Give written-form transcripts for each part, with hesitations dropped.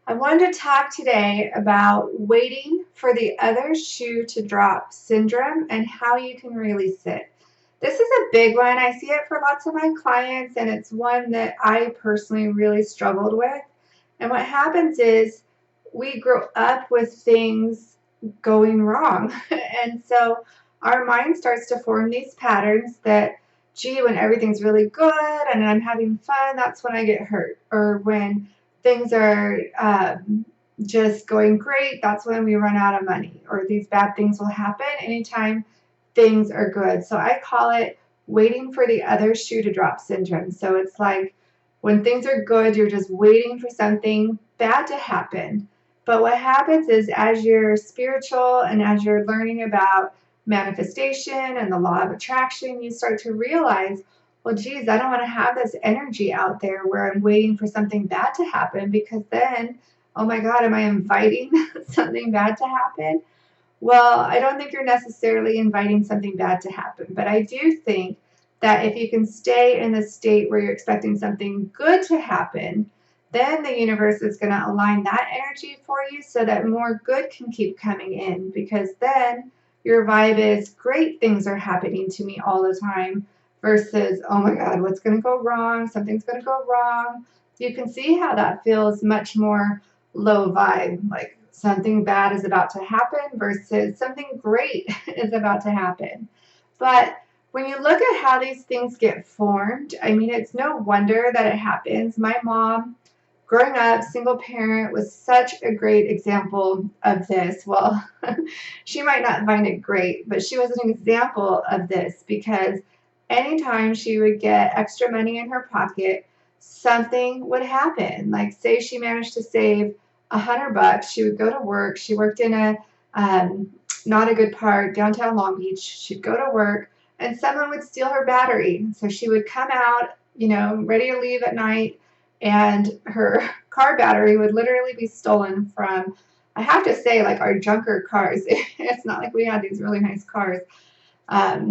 I wanted to talk today about waiting for the other shoe to drop syndrome and how you can release it. This is a big one. I see it for lots of my clients, and it's one that I personally really struggled with. And what happens is we grow up with things going wrong. And so our mind starts to form these patterns that, gee, when everything's really good and I'm having fun, that's when I get hurt. Or when things are just going great, that's when we run out of money, or these bad things will happen anytime things are good. So I call it waiting for the other shoe to drop syndrome. So it's like when things are good, you're just waiting for something bad to happen. But what happens is, as you're spiritual and as you're learning about manifestation and the law of attraction, you start to realize, well, geez, I don't want to have this energy out there where I'm waiting for something bad to happen, because then, oh my God, am I inviting something bad to happen? Well, I don't think you're necessarily inviting something bad to happen, but I do think that if you can stay in the state where you're expecting something good to happen, then the universe is going to align that energy for you so that more good can keep coming in, because then your vibe is great, things are happening to me all the time, versus, oh my God, what's going to go wrong? Something's going to go wrong. You can see how that feels much more low vibe, like something bad is about to happen versus something great is about to happen. But when you look at how these things get formed, I mean, it's no wonder that it happens. My mom, growing up, single parent, was such a great example of this. Well, she might not find it great, but she was an example of this, because anytime she would get extra money in her pocket, something would happen. Like, say she managed to save $100, she would go to work. She worked in a not a good part, downtown Long Beach. She'd go to work, and someone would steal her battery. So she would come out, ready to leave at night, and her car battery would literally be stolen from, I have to say, like, our junker cars. It's not like we had these really nice cars.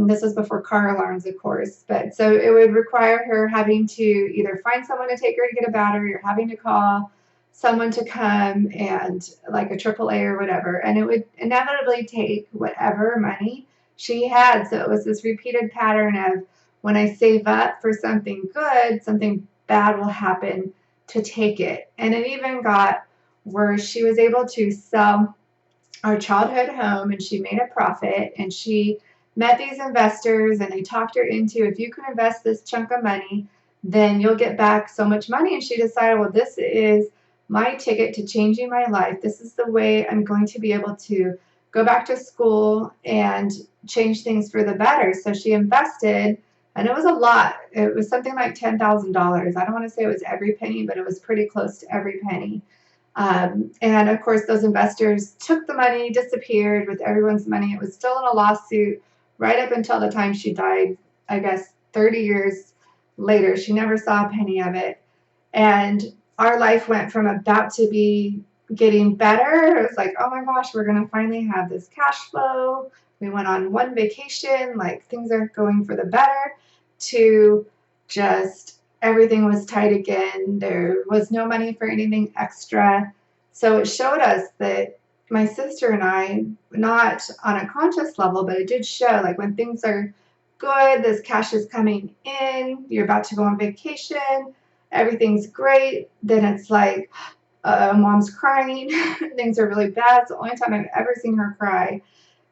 This was before car alarms, of course. But so it would require her having to either find someone to take her to get a battery, or having to call someone to come, and like a AAA or whatever. And it would inevitably take whatever money she had. So it was this repeated pattern of, when I save up for something good, something bad will happen to take it. And it even got worse. She was able to sell our childhood home, and she made a profit, and she met these investors, and they talked her into, if you can invest this chunk of money, then you'll get back so much money. And she decided, well, this is my ticket to changing my life. This is the way I'm going to be able to go back to school and change things for the better. So she invested, and it was a lot. It was something like $10,000. I don't want to say it was every penny, but it was pretty close to every penny. And of course, those investors took the money, disappeared with everyone's money. It was still in a lawsuit right up until the time she died, I guess 30 years later. She never saw a penny of it. And our life went from about to be getting better. It was like, oh my gosh, we're going to finally have this cash flow. We went on one vacation, like things are going for the better, to just everything was tight again. There was no money for anything extra. So it showed us that, my sister and I, not on a conscious level, but it did show, like, when things are good, this cash is coming in, you're about to go on vacation, everything's great, then it's like, mom's crying, things are really bad. It's the only time I've ever seen her cry.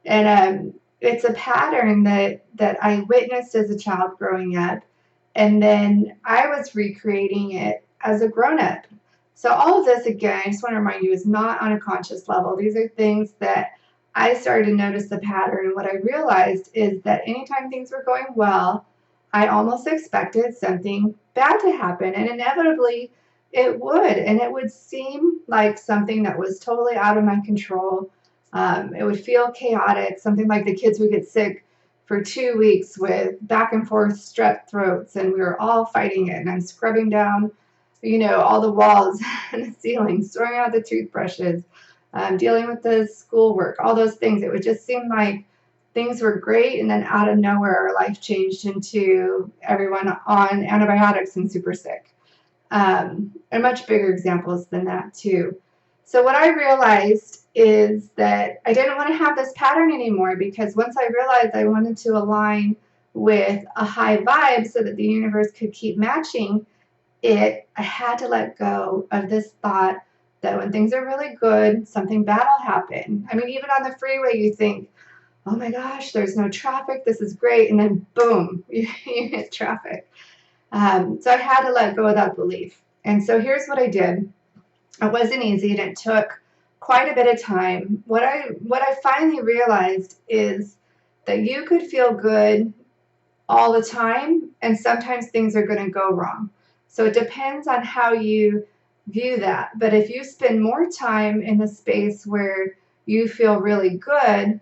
And it's a pattern that I witnessed as a child growing up, and then I was recreating it as a grown up. So all of this, again, I just want to remind you, is not on a conscious level. These are things that I started to notice the pattern. And what I realized is that anytime things were going well, I almost expected something bad to happen, and inevitably it would. And it would seem like something that was totally out of my control. It would feel chaotic, something like the kids would get sick for 2 weeks with back and forth strep throats, and we were all fighting it. And I'm scrubbing down, all the walls and the ceilings, throwing out the toothbrushes, dealing with the schoolwork, all those things. It would just seem like things were great, and then out of nowhere, our life changed into everyone on antibiotics and super sick. And much bigger examples than that too. So what I realized is that I didn't want to have this pattern anymore, because once I realized I wanted to align with a high vibe so that the universe could keep matching it, I had to let go of this thought that when things are really good, something bad will happen. I mean, even on the freeway, you think, oh my gosh, there's no traffic, this is great, and then boom, you hit traffic. So I had to let go of that belief. And so here's what I did. It wasn't easy, and it took quite a bit of time. What I finally realized is that you could feel good all the time, and sometimes things are going to go wrong. So it depends on how you view that. But if you spend more time in the space where you feel really good,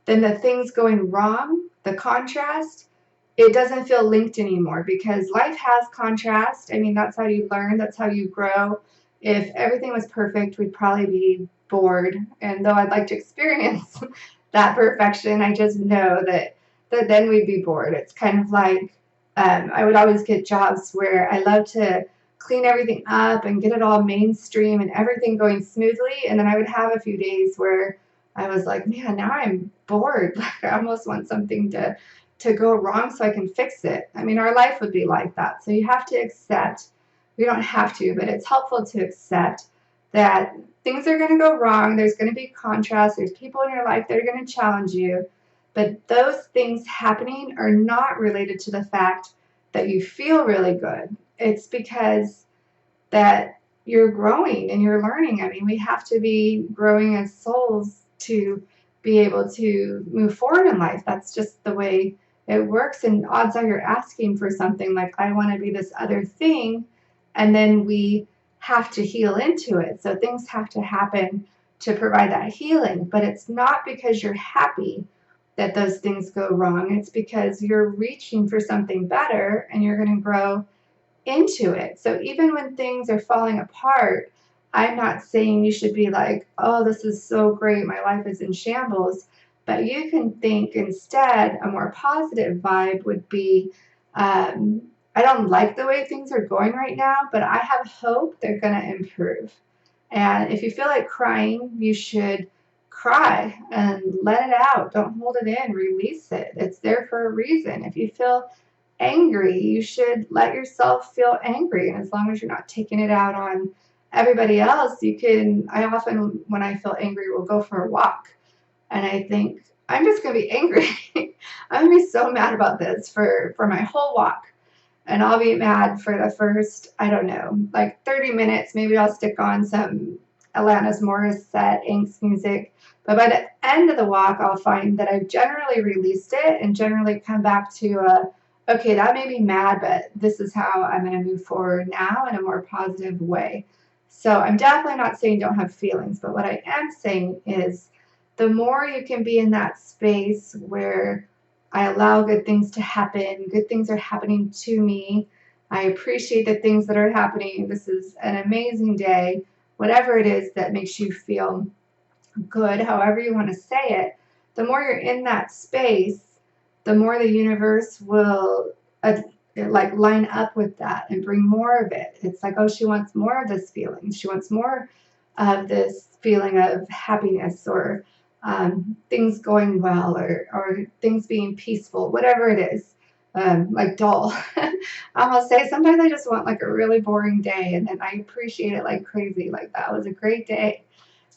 then the things going wrong, the contrast, it doesn't feel linked anymore, because life has contrast. I mean, that's how you learn, that's how you grow. If everything was perfect, we'd probably be bored. And though I'd like to experience that perfection, I just know that then we'd be bored. It's kind of like I would always get jobs where I love to clean everything up and get it all mainstream and everything going smoothly. And then I would have a few days where I was like, man, now I'm bored. Like I almost want something to go wrong so I can fix it. I mean, our life would be like that. So you have to accept, we don't have to, but it's helpful to accept that things are going to go wrong. There's going to be contrast. There's people in your life that are going to challenge you. But those things happening are not related to the fact that you feel really good. It's because that you're growing and you're learning. I mean, we have to be growing as souls to be able to move forward in life. That's just the way it works. And odds are you're asking for something like, I want to be this other thing. And then we have to heal into it. So things have to happen to provide that healing. But it's not because you're happy that those things go wrong. It's because you're reaching for something better and you're going to grow into it. So even when things are falling apart, I'm not saying you should be like, oh, this is so great, my life is in shambles. But you can think instead, a more positive vibe would be, I don't like the way things are going right now, but I have hope they're going to improve. And if you feel like crying, you should cry and let it out. Don't hold it in, release it. It's there for a reason. If you feel angry, you should let yourself feel angry. And as long as you're not taking it out on everybody else, you can. I often, when I feel angry, will go for a walk. And I think, I'm just going to be angry. I'm going to be so mad about this for my whole walk. And I'll be mad for the first, I don't know, like 30 minutes. Maybe I'll stick on some Alanis Morissette angst music. But by the end of the walk, I'll find that I've generally released it and generally come back to okay, that made me mad, but this is how I'm going to move forward now in a more positive way. So I'm definitely not saying don't have feelings, but what I am saying is the more you can be in that space where I allow good things to happen, good things are happening to me, I appreciate the things that are happening. This is an amazing day. Whatever it is that makes you feel good, however you want to say it, the more you're in that space, the more the universe will like line up with that and bring more of it. It's like, oh, she wants more of this feeling. She wants more of this feeling of happiness, or things going well, or things being peaceful, whatever it is. Like dull. I almost say sometimes I just want like a really boring day, and then I appreciate it like crazy. Like that was a great day.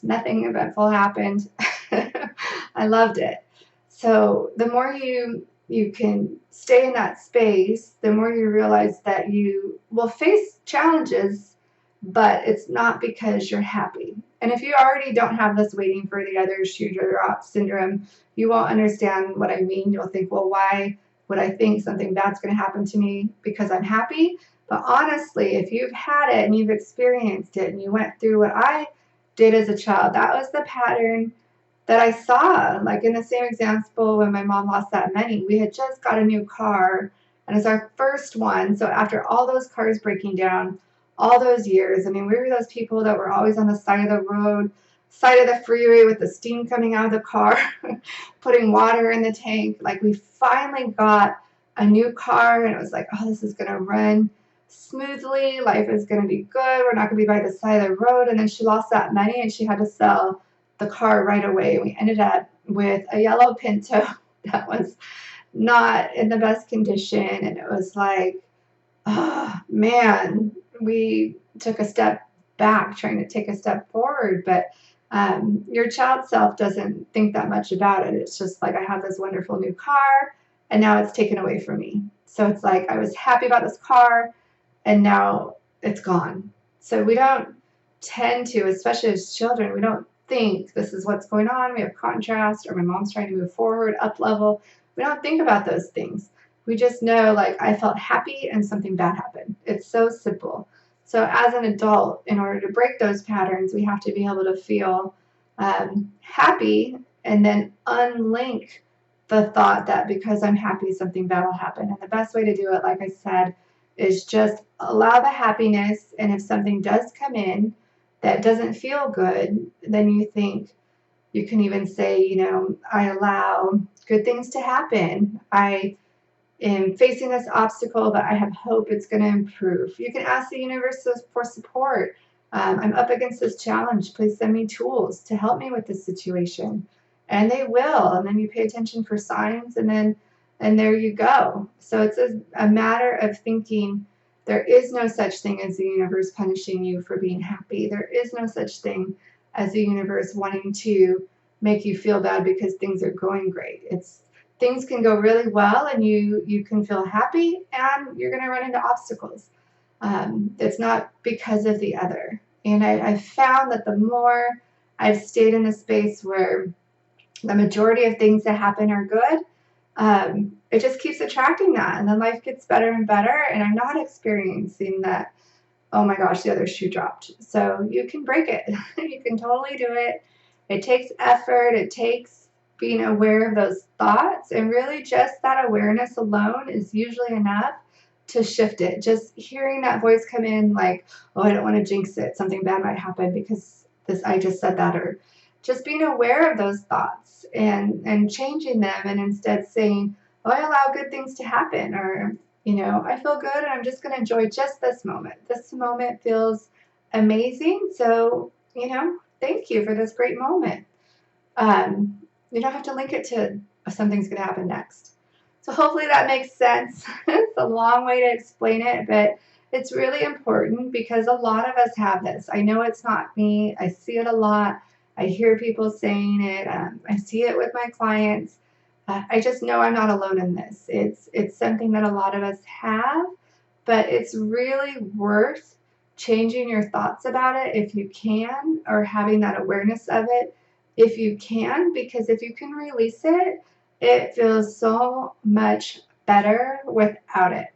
Nothing eventful happened. I loved it. So the more you can stay in that space, the more you realize that you will face challenges, but it's not because you're happy. And if you already don't have this waiting for the other shoe to drop syndrome, you won't understand what I mean. You'll think, well, why would I think something bad's going to happen to me because I'm happy? But honestly, if you've had it and you've experienced it and you went through what I did as a child, that was the pattern that I saw. Like in the same example, when my mom lost that money, we had just got a new car and it's our first one. So after all those cars breaking down, all those years, I mean, we were those people that were always on the side of the road, side of the freeway with the steam coming out of the car, putting water in the tank. Like we finally got a new car and it was like, oh, this is going to run smoothly. Life is going to be good. We're not going to be by the side of the road. And then she lost that money and she had to sell the car right away. We ended up with a yellow Pinto that was not in the best condition. And it was like, oh man, we took a step back trying to take a step forward. But your child self doesn't think that much about it. It's just like, I have this wonderful new car and now it's taken away from me. So it's like, I was happy about this car and now it's gone. So we don't tend to, especially as children, we don't think this is what's going on. We have contrast, or my mom's trying to move forward, up level. We don't think about those things. We just know, like, I felt happy and something bad happened. It's so simple. So as an adult, in order to break those patterns, we have to be able to feel happy and then unlink the thought that because I'm happy, something bad will happen. And the best way to do it, like I said, is just allow the happiness. And if something does come in that doesn't feel good, then you can even say, I allow good things to happen. I am facing this obstacle, but I have hope it's going to improve. You can ask the universe for support. I'm up against this challenge. Please send me tools to help me with this situation. And they will. And then you pay attention for signs, and there you go. So it's a matter of thinking there is no such thing as the universe punishing you for being happy. There is no such thing as the universe wanting to make you feel bad because things are going great. Things can go really well and you can feel happy, and you're going to run into obstacles. It's not because of the other. And I've found that the more I've stayed in the space where the majority of things that happen are good, it just keeps attracting that. And then life gets better and better. And I'm not experiencing that, oh my gosh, the other shoe dropped. So you can break it. You can totally do it. It takes effort. It takes being aware of those thoughts. And really just that awareness alone is usually enough to shift it. Just hearing that voice come in like, oh, I don't want to jinx it. Something bad might happen because I just said that, or just being aware of those thoughts and changing them, and instead saying, oh, I allow good things to happen, or, I feel good and I'm just going to enjoy just this moment. This moment feels amazing. So, thank you for this great moment. You don't have to link it to something's going to happen next. So hopefully that makes sense. It's a long way to explain it, but it's really important because a lot of us have this. I know it's not me. I see it a lot. I hear people saying it. I see it with my clients. I just know I'm not alone in this. It's something that a lot of us have, but it's really worth changing your thoughts about it if you can, or having that awareness of it if you can, because if you can release it, it feels so much better without it.